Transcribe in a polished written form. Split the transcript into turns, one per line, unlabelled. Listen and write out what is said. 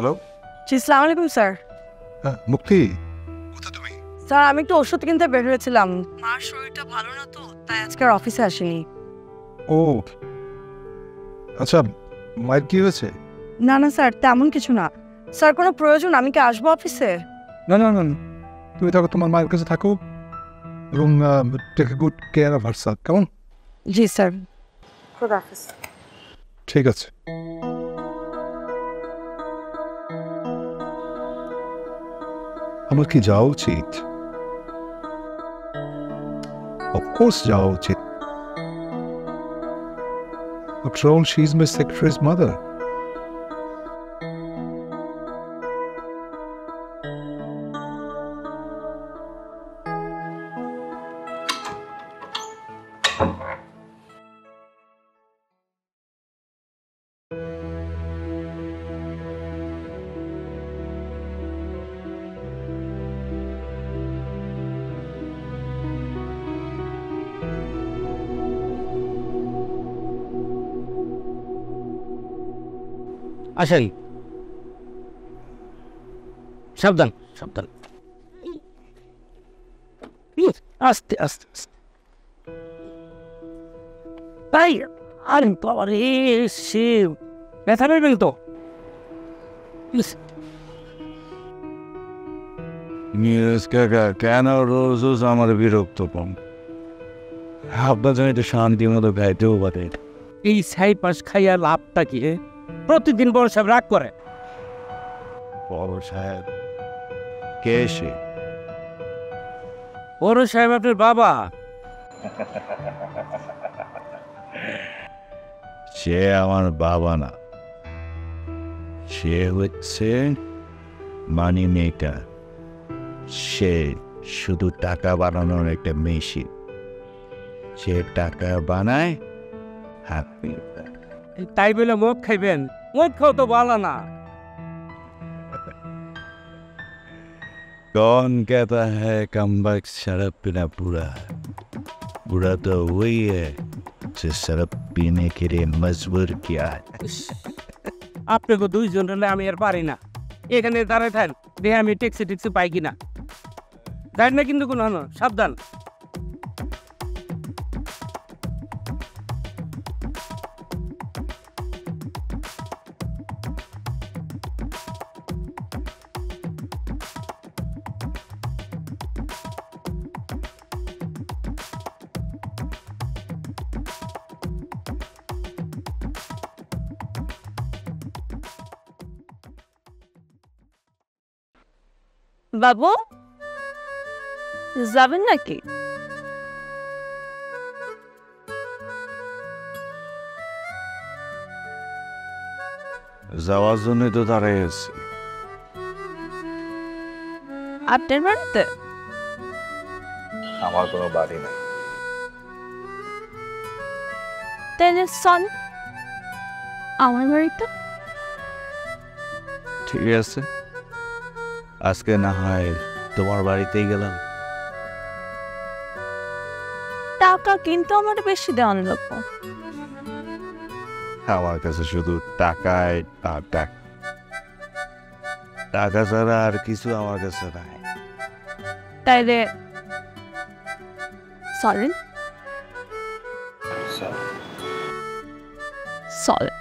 Hello
জি আসসালামু আলাইকুম sir.
মুক্তি, কোথায় তুমি?
স্যার আমি একটু ওষুধ কিনতে বের হয়েছিলাম, মার শরীরটা ভালো না তো তাই আজকে আর অফিসে আসিনি।
ও আচ্ছা, মায়ের কি হয়েছে?
না না স্যার তেমন কিছু না। স্যার কোনো প্রয়োজন আমি কি আসবো অফিসে?
না না না, তুমি থাকো, তোমার মায়ের কাছে থাকো এবং take good care of herself, কেমন?
জি স্যার। খুদা হাফেজ।
ঠিক আছে। আমার কি যাওয়া উচিত? অফকোর্স যাওয়া উচিত। After all, she's my secretary's mother.
আসেন, সাবধান সাবধান, আস্তে আস্তে আস্তে। তাই আরে বাবা রে, সে ব্যথা পেবেন তো।
নীরজ কাকা, কেন রোজ রোজ আমার বিরক্ত কম? আপনার জন্য একটু শান্তি মতো খাইতেও পারে।
এই সাই পাশ খাইয়া লাভটা কি? প্রতিদিন বড় সাহেব রাগ করে।
বড় সাহেব কে সে?
বড় সাহেব আপনার বাবা।
সে আমার বাবা না, সে হচ্ছে মানি মেকার। সে শুধু টাকা বানানোর একটা মেশিন। সে টাকা বানায়, হ্যাপি।
তাই বলে মদ খাইবেন? মদ খাও তো ভালো না।
कौन कहता है कम वक्त शराब पीना बुरा? बुरा तो वही है जो शराब पीने के लिए मजबूर किया है।
আপনাকে দুইজন হলে আমি আর পারি না। এখানে দাঁড়ায় থাকেন, দেখে আমি ট্যাক্সি ট্যাক্সি পাই কিনা। যাই না কিন্তু কোনো সাবধান।
বাবু যাবেন নাকি?
যাওয়ার জন্য তো দাঁড়াই আছি।
আপনার বাড়িতে?
আমার কোনো বাড়ি নাই।
তাহলে চল আমার বাড়িতে।
ঠিক আছে, আজকে না হয় তোমার বাড়িতেই গেলাম।
টাকা কিন্তু আমার বেশি দেওয়ান লাগবো।
আমার কাছে শুধু টাকায় আর টাকা, টাকা ছাড়া আর কিছু আমার কাছে নাই।
তাইলে চলেন। চলেন।